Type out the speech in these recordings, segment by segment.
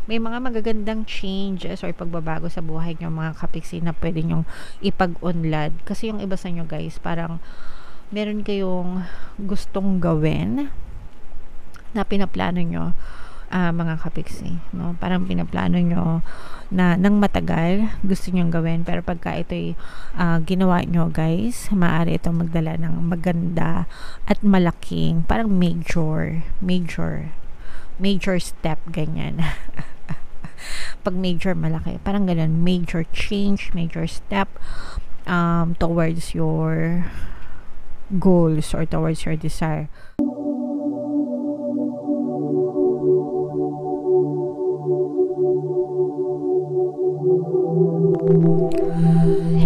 may mga magagandang changes or pagbabago sa buhay nyo mga kapiksi na pwede nyong ipag-unlad. Kasi yung iba sa nyo guys, parang meron kayong gustong gawin na pinaplano nyo, mga kapiksi, no? Parang pinaplano nyo na nang matagal gusto nyong gawin, pero pagka ito'y ginawa nyo guys, maaari itong magdala ng maganda at malaking parang major step, ganyan. Pag major, malaki, parang ganun, major change, major step towards your goals or towards your desire.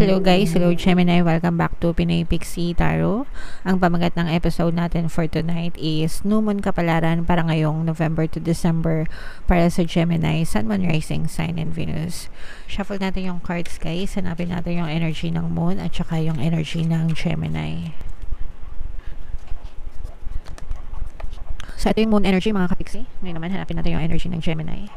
Hello guys, hello Gemini, welcome back to Pinoy Pixie Tarot. Ang pamagat ng episode natin for tonight is New Moon Kapalaran para ngayong November to December para sa Gemini, Sun, Moon, Rising, Sign, and Venus. Shuffle natin yung cards guys, hanapin natin yung energy ng Moon at saka yung energy ng Gemini. So ito yung Moon energy mga kapiksi. Ngayon naman hanapin natin yung energy ng Gemini.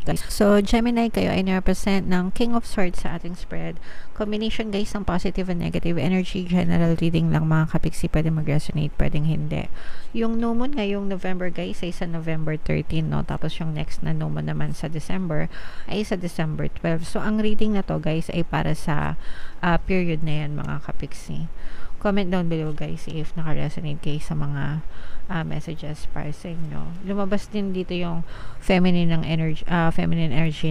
So, Gemini, kayo ay represent ng King of Swords sa ating spread. Combination guys ng positive and negative energy. General reading lang mga kapiksi. Pwede mag-resonate, pwedeng hindi. Yung new moon ngayong November guys ay sa November 13, no? Tapos yung next na new moon naman sa December ay sa December 12. So, ang reading na to guys ay para sa period na yan mga kapiksi. Comment down below guys if naka-resonate kayo sa mga messages para sa inyo. Lumabas din dito yung feminine energy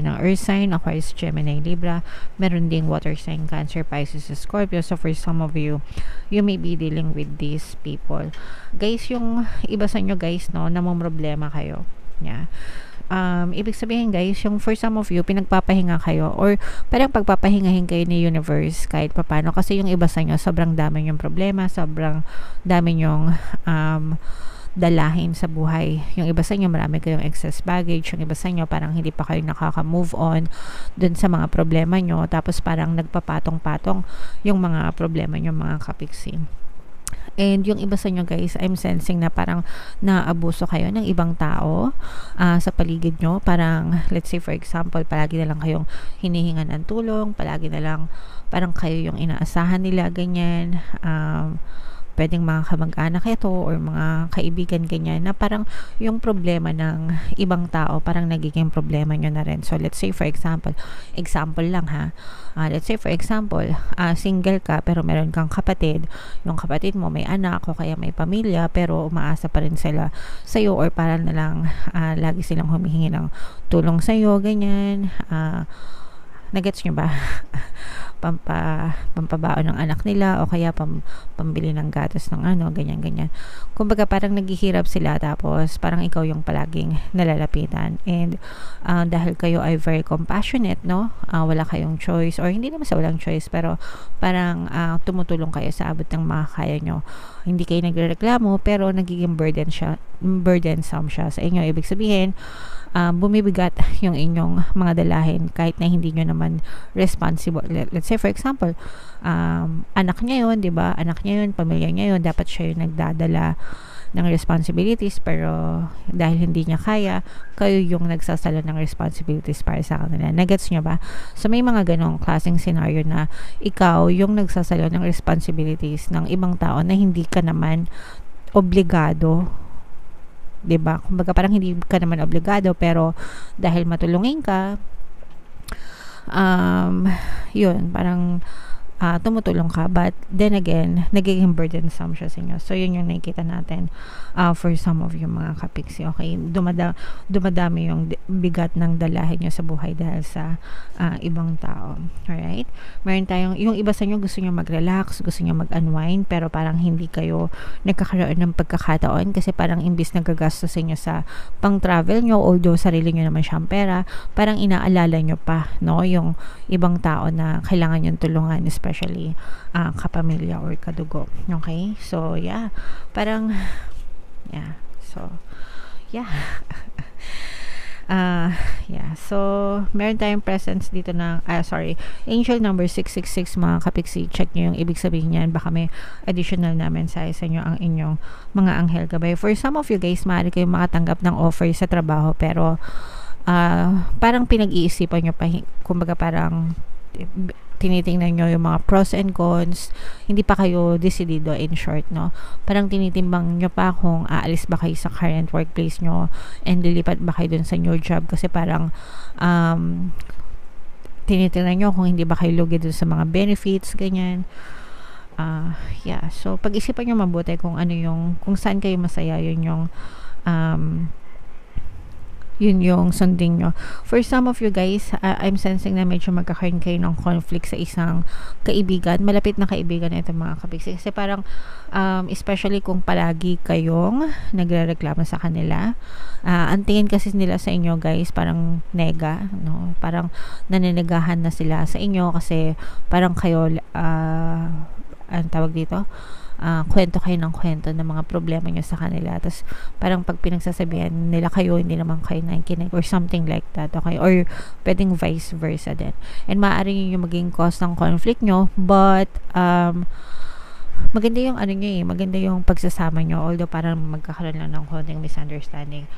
ng Earth sign, Aquarius, Gemini, Libra. Meron ding water sign, Cancer, Pisces, Scorpio. So for some of you, you may be dealing with these people. Guys, yung iba sa inyo guys, no, namomroblema kayo. Yeah. Ibig sabihin guys, yung for some of you, pinagpapahinga kayo or parang pagpapahingahin kayo ni universe kahit papano kasi yung iba sa inyo, sobrang dami yung problema, sobrang dami yung dalahin sa buhay. Yung iba sa inyo, marami kayong excess baggage. Yung iba sa inyo, parang hindi pa kayo nakaka-move on dun sa mga problema nyo. Tapos parang nagpapatong-patong yung mga problema nyo mga kapiksi. And yung iba sa inyo guys, I'm sensing na parang naabuso kayo ng ibang tao sa paligid nyo. Parang, let's say for example, palagi na lang kayong hinihingan ng tulong, palagi na lang parang kayo yung inaasahan nila, ganyan. Pwedeng mga kamag-anak ito or mga kaibigan ganyan na parang yung problema ng ibang tao parang nagiging problema nyo na rin. So let's say for example lang ha, let's say for example single ka pero meron kang kapatid, yung kapatid mo may anak o kaya may pamilya pero umaasa pa rin sila sa'yo or parang na lang lagi silang humihingi ng tulong sa'yo, ganyan. Nagets nyo ba? Pampabaon ng anak nila o kaya pambili ng gatas ng ganyan. Kumbaga parang naghihirap sila tapos parang ikaw yung palaging nalalapitan. And dahil kayo ay very compassionate, no? Wala kayong choice or hindi naman sa walang choice pero parang tumutulong kayo sa abot ng makakaya nyo. Hindi kayo nagrereklamo pero nagiging burdensome siya sa inyo. Ibig sabihin, bumibigat yung inyong mga dalahin kahit na hindi nyo naman responsible. Let's say for example, anak niya yun, diba? Anak niya yun, pamilya niya yun, dapat siya yung nagdadala ng responsibilities pero dahil hindi niya kaya, kayo yung nagsasalo ng responsibilities para sa kanila. Nagets nyo ba? So may mga ganong klaseng scenario na ikaw yung nagsasalo ng responsibilities ng ibang tao na hindi ka naman obligado, diba? Kumbaga parang hindi ka naman obligado pero dahil matulungin ka, yun, parang tumutulong ka, but then again nagiging burdensome siya sa inyo. So yun yung nakikita natin for some of you mga kapiksi. Okay, dumadami yung bigat ng dalahin nyo sa buhay dahil sa ibang tao. Alright, meron tayong, yung iba sa inyo gusto nyo mag-relax, gusto nyo mag-unwind pero parang hindi kayo nagkakaroon ng pagkakataon kasi parang imbis nagagastos sa inyo sa pang-travel nyo, although sarili nyo naman siyang pera, parang inaalala nyo pa, no, yung ibang tao na kailangan nyo tulungan, especially kapamilya or kadugo. Okay? So, yeah. Parang, yeah. So, yeah. Ah, yeah. So, meron tayong presence dito ng, angel number 666 mga kapiksi. Check nyo yung ibig sabihin niyan. Baka may additional na mensahe sa inyo ang inyong mga anghel gabay. For some of you guys, maaari kayong makatanggap ng offer sa trabaho, pero parang pinag-iisipan nyo pa, kumbaga parang tinitingnan nyo yung mga pros and cons, hindi pa kayo decidido, in short, no? Parang tinitimbang nyo pa kung aalis ba kayo sa current workplace nyo and lilipat ba kayo dun sa new job, kasi parang tinitingnan nyo kung hindi ba kayo lugi dun sa mga benefits, ganyan. Yeah, so pag-isipan nyo mabuti kung ano yung, kung saan kayo masaya, yun yung sundin nyo. For some of you guys, I'm sensing na medyo magkakaroon kayo ng conflict sa isang kaibigan, malapit na kaibigan na itong mga kapiksi, kasi parang especially kung palagi kayong nagrereklamo sa kanila, ang tingin kasi nila sa inyo guys, parang nega, no? Parang naninagahan na sila sa inyo kasi parang kayo ang tawag dito, kwento kayo ng kwento ng mga problema nyo sa kanila, tapos parang pag pinagsasabihan nila kayo, hindi naman kayo nakikinig or something like that, okay? Or pwedeng vice versa din, and maaari yun yung maging cause ng conflict nyo, but maganda yung maganda yung pagsasama nyo, although parang magkakaroon lang ng konting misunderstanding.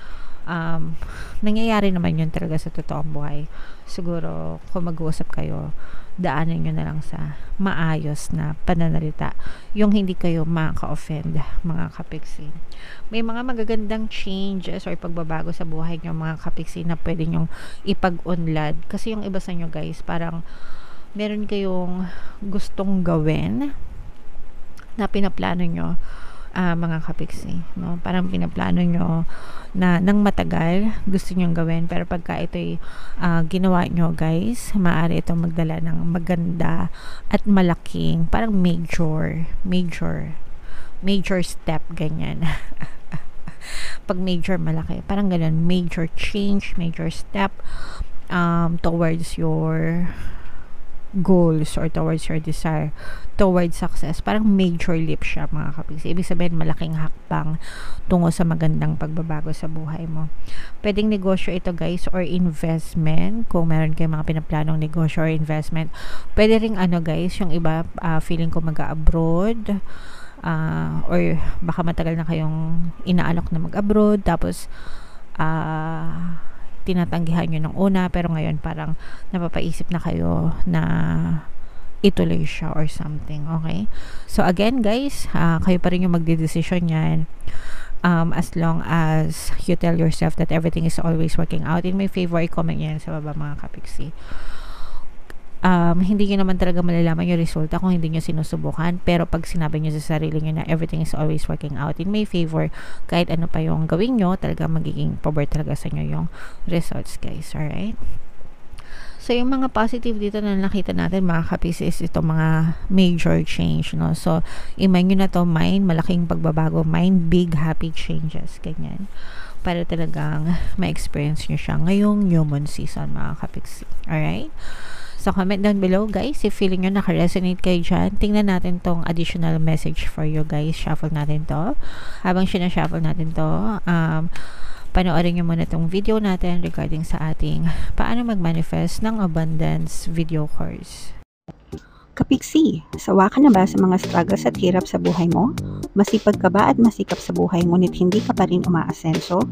Nangyayari naman yun talaga sa totoong buhay. Siguro kung mag-uusap kayo, daanan nyo na lang sa maayos na pananalita, yung hindi kayo maka-offend mga kapiksi. May mga magagandang changes or pagbabago sa buhay nyo mga kapiksi na pwede nyong ipag-unlad, kasi yung iba sa nyo guys, parang meron kayong gustong gawin na pinaplano nyo, mga kapiksi, no? Parang pinaplano nyo na nang matagal gusto nyong gawin, pero pagka ito'y ginawa nyo guys, maaari itong magdala ng maganda at malaking parang major step, ganyan. Pag major, malaki, parang ganun, major change, major step towards your goals or towards your desire, towards success. Parang major leap siya mga kapiksi. Ibig sabihin malaking hakbang tungo sa magandang pagbabago sa buhay mo. Pwedeng negosyo ito guys, or investment, kung meron kayong mga pinaplanong negosyo or investment. Pwede ring guys, yung iba feeling ko mag-abroad, or baka matagal na kayong inaalok na mag-abroad, tapos tinatanggihan nyo ng una, pero ngayon parang napapaisip na kayo na ituloy siya or something, okay? So again guys, kayo pa rin yung magdedesisyon yan, as long as you tell yourself that everything is always working out in my favor. I-comment nyo yan sa baba mga kapiksi. Hindi nyo naman talaga malalaman yung resulta kung hindi nyo sinusubukan, pero pag sinabi nyo sa sarili nyo na everything is always working out in my favor, kahit ano pa yung gawin nyo, talaga magiging pabor talaga sa inyo yung results guys. Alright, so yung mga positive dito na nakita natin mga kapiksi is itong mga major change, no? So iman nyo na to, mind malaking pagbabago, mind big happy changes, ganyan, para talagang ma-experience nyo siya ngayong new moon season mga kapiksi. Alright, so comment down below guys if feeling nyo naka-resonate kayo dyan. Tingnan natin tong additional message for you guys. Shuffle natin to. Habang sinashuffle natin to, panoorin nyo muna tong video natin regarding sa ating paano mag-manifest ng abundance video course. Kapiksi, sawa ka na ba sa mga struggles at hirap sa buhay mo? Masipag ka ba at masikap sa buhay ngunit hindi ka pa rin umaasenso?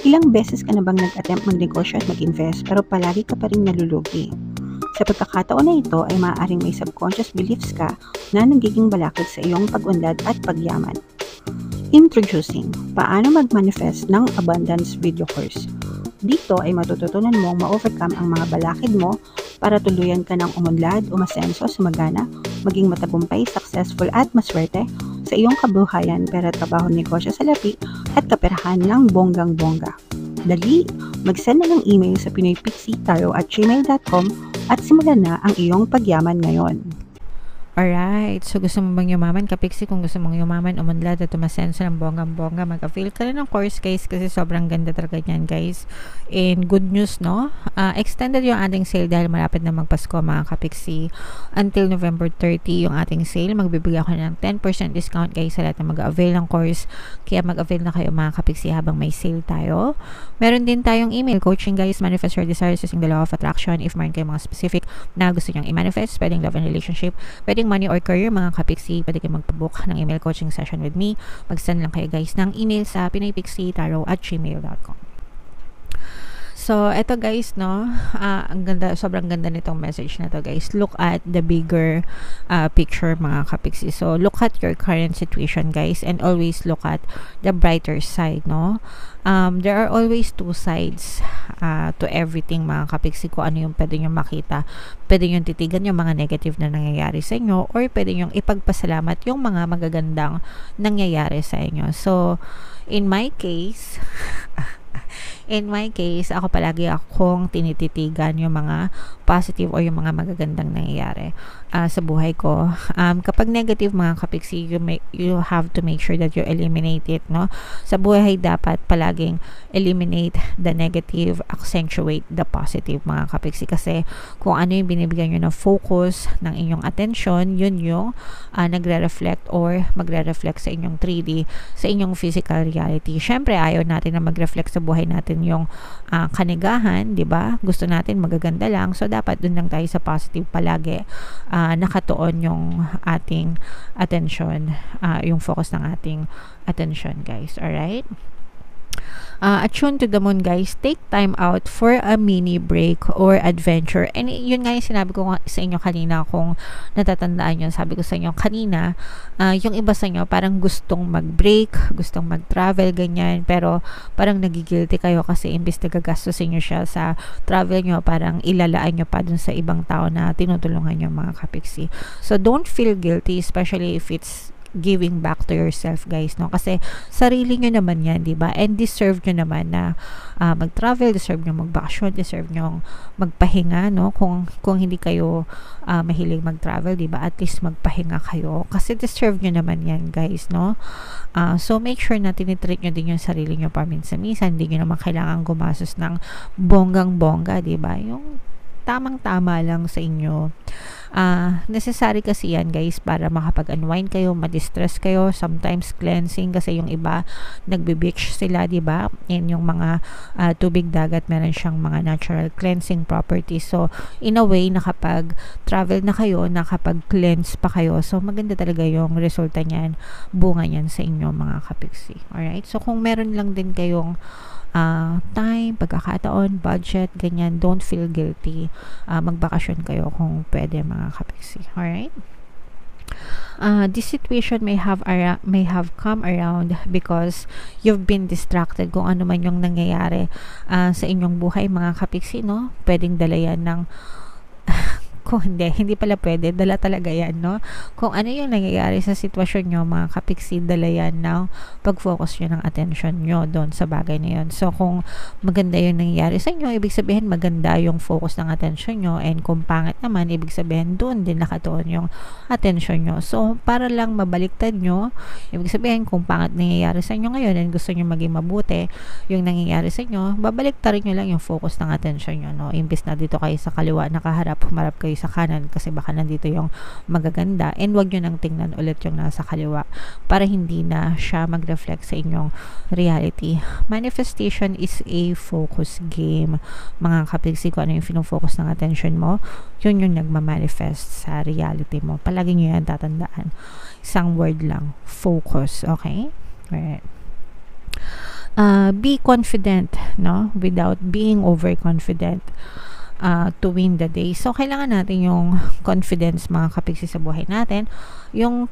Ilang beses ka na bang nag-attempt magnegosyo at mag-invest pero palagi ka pa rin nalulugi? Sa pagkakataon na ito ay maaaring may subconscious beliefs ka na nagiging balakid sa iyong pag-unlad at pagyaman. Introducing, paano mag-manifest ng abundance video course. Dito ay matututunan mong ma-overcome ang mga balakid mo para tuluyan ka ng umunlad, umasenso, sumagana, maging matagumpay, successful at maswerte sa iyong kabuhayan, pera, trabaho, negosyo, salapi at kaperahan ng bonggang-bongga. Dali, mag-send na ng email sa pinoypixitaro@gmail.com at simulan na ang iyong pagyaman ngayon. Alright, so gusto mo bang yumaman? Kapiksi, kung gusto mong yumaman, umunlad at umasenso ng bonggang-bongga, mag-avail ka na ng course, guys, kasi sobrang ganda talaga yan, guys. And good news, no? Extended yung ating sale dahil malapit na magpasko, mga kapiksi. Until November 30 yung ating sale. Magbibigay ako ng 10% discount, guys, sa lahat na mag-avail ng course. Kaya mag-avail na kayo, mga kapiksi, habang may sale tayo. Meron din tayong email coaching, guys. Manifest your desires using the law of attraction. If meron kayo mga specific na gusto nyong i-manifest, pwedeng love and relationship, pwedeng money or career, mga kapiksi, pwede kayo mag-book ng email coaching session with me. Mag-send lang kayo, guys, ng email sa pinoypixietarot@gmail.com. So, eto, guys, no, ang ganda, sobrang ganda nitong message na to, guys. Look at the bigger picture, mga kapiksi. So, look at your current situation, guys, and always look at the brighter side, no. There are always two sides to everything, mga kapiksi. Kung ano yung pwede nyo makita, pwede nyo titigan yung mga negative na nangyayari sa inyo, or pwede nyo ipagpasalamat yung mga magagandang nangyayari sa inyo. So, in my case, ako palagi akong tinititigan yung mga positive o yung mga magagandang nangyayari sa buhay ko. Kapag negative, mga kapiksi, you have to make sure that you eliminate it, no? Sa buhay, dapat palaging eliminate the negative, accentuate the positive, mga kapiksi, kasi kung ano yung binibigyan nyo ng focus ng inyong attention, yun yung nagre-reflect or magre-reflect sa inyong 3D, sa inyong physical reality. Syempre, ayaw natin na mag-reflect sa buhay natin yung kanigahan, di ba? Gusto natin magaganda lang, so dapat dun lang tayo sa positive palagi, nakatuon yung ating attention, yung focus ng ating attention, guys. Alright? Attune to the moon, guys. Take time out for a mini break or adventure. And yun nga yung sinabi ko sa inyo kanina, kung natatandaan yun, sabi ko sa inyo kanina, yung iba sa inyo parang gustong mag-break, gustong mag-travel, ganyan, pero parang nagigilty kayo kasi imbis na gagastusin nyo siya sa travel nyo, parang ilalaan nyo pa dun sa ibang tao na tinutulungan nyo, mga kapiksi. So, don't feel guilty, especially if it's giving back to yourself, guys, no? Kasi sarili nyo naman yan, diba? And deserve nyo naman na mag-travel, deserve nyo mag-vacation, deserve nyo magpahinga, no? Kung hindi kayo mahilig mag-travel, diba? At least magpahinga kayo, kasi deserve nyo naman yan, guys, no? So make sure na tinitreat nyo din yung sarili nyo paminsan-minsan. Hindi nyo naman kailangan gumasos ng bonggang-bongga, diba? Yung tamang-tama lang sa inyo. Necessary kasi yan, guys, para makapag-unwind kayo, ma-distress kayo, sometimes cleansing, kasi yung iba nagbe-beach sila, diba? And yung mga tubig dagat, meron siyang mga natural cleansing properties. So, in a way, nakapag-travel na kayo, nakapag-cleanse pa kayo, so maganda talaga yung resulta niyan, bunga niyan sa inyo, mga kapiksi. Alright? So, kung meron lang din kayong time, pagkakataon, budget, ganyan, don't feel guilty. Magbakasyon kayo kung pwede, mga kapiksi. Alright? This situation may have come around because you've been distracted, kung ano man yung nangyayari sa inyong buhay, mga kapiksi, no? Pwedeng dalayan ng kung hindi pala pwede, dala talaga yan, no? Kung ano yung nangyayari sa sitwasyon nyo, mga kapiksi, dala yan ng pag-focus nyo ng attention nyo doon sa bagay na yun. So, kung maganda yung nangyayari sa inyo, ibig sabihin maganda yung focus ng attention nyo, and kung pangit naman, ibig sabihin doon din nakatuon yung attention nyo. So, para lang mabaliktad nyo, ibig sabihin kung pangit nangyayari sa inyo ngayon and gusto nyo maging mabuti yung nangyayari sa inyo, babaliktarin nyo lang yung focus ng attention nyo, no? Imbis na dito kayo sa kaliwa, nakaharap, humarap kayo sa kanan, kasi baka nandito yung magaganda, and wag nyo nang tingnan ulit yung nasa kaliwa para hindi na siya mag-reflect sa inyong reality. Manifestation is a focus game, mga kapiksi. Kung ano yung pinofocus ng attention mo, yun yung nagmamanifest sa reality mo. Palagi nyo yan tatandaan. Isang word lang, focus. Okay? Alright. Be confident, no? Without being overconfident. To win the day. So, kailangan natin yung confidence, mga kapiksi, sa buhay natin. Yung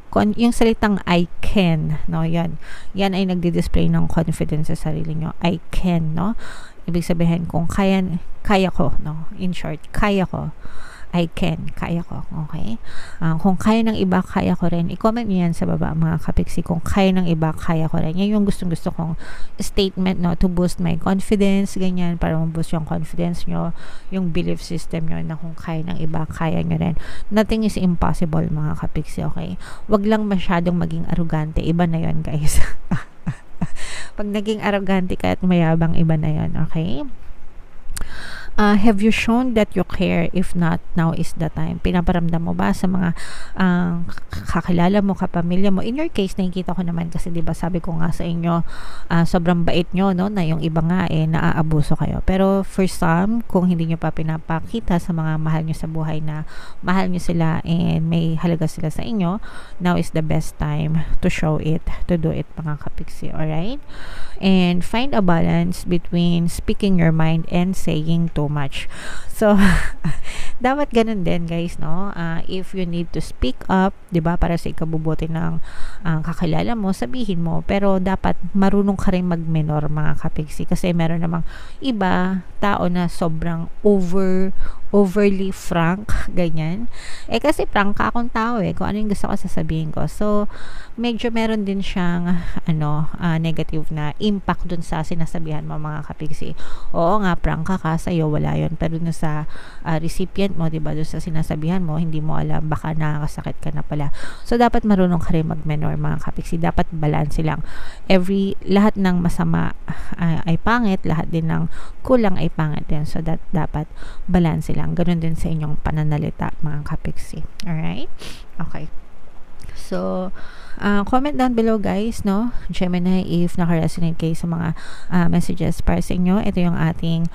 salitang I can, no? Yan ay nagdi-display ng confidence sa sarili nyo. I can, no? Ibig sabihin, kung kaya ko, no? In short, kaya ko. I can, kaya ko, okay? Kung kaya ng iba, kaya ko rin. I-comment nyo yan sa baba, mga kapiksi. Kung kaya ng iba, kaya ko rin. Yan yung gustong-gusto kong statement, no? To boost my confidence, ganyan, para ma-boost yung confidence nyo, yung belief system nyo, na kung kaya ng iba, kaya nyo rin. Nothing is impossible, mga kapiksi, okay? Wag lang masyadong maging arrogante. Iba na yon, guys. Pag naging arrogante ka at mayabang, iba na yon, okay? Have you shown that you care? If not, now is the time. Pinaparamdam mo ba sa mga kakilala mo, kapamilya mo? In your case, nakikita ko naman kasi 'di ba sabi ko nga sa inyo, sobrang bait nyo, no, na yung iba nga naaabuso kayo. Pero for some, kung hindi nyo pa pinapakita sa mga mahal nyo sa buhay na mahal nyo sila and may halaga sila sa inyo, now is the best time to show it, to do it, mga kapiksi. Alright? And find a balance between speaking your mind and saying too much. So, dapat ganun din, guys, no? If you need to speak up, 'di ba, para sa ikabubuti ng kakilala mo, sabihin mo. Pero dapat marunong ka rin mag-minor, mga kapiksi, kasi meron namang iba tao na sobrang overly frank, ganyan. Kasi frank ka akong tao kung ano yung gusto ko sasabihin ko. So, medyo meron din siyang negative na impact dun sa sinasabihan mo, mga kapiksi. Oo nga, frank ka sa'yo, wala yun. Pero dun sa recipient mo, diba, dun sa sinasabihan mo, hindi mo alam, baka nakakasakit ka na pala. So, dapat marunong ka rin mag-minor, mga kapiksi. Dapat balance lang. Lahat ng masama ay pangit, lahat din ng kulang ay pangit din. So, dapat balance lang. Ganun din sa inyong pananalita, mga kapiksi. Alright? Okay. So, comment down below, guys, no? Gemini, if naka-resonate kayo sa mga messages para sa inyo. Ito yung ating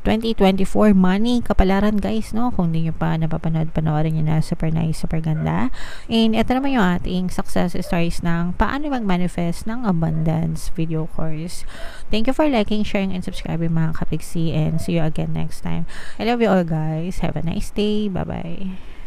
2024 money kapalaran, guys, no? Kung hindi nyo pa napapanood, panoorin nyo na. Super nice, super ganda. And ito naman yung ating success stories ng paano mag-manifest ng abundance video course. Thank you for liking, sharing, and subscribing, mga kapiksi, and see you again next time. I love you all, guys. Have a nice day. Bye-bye.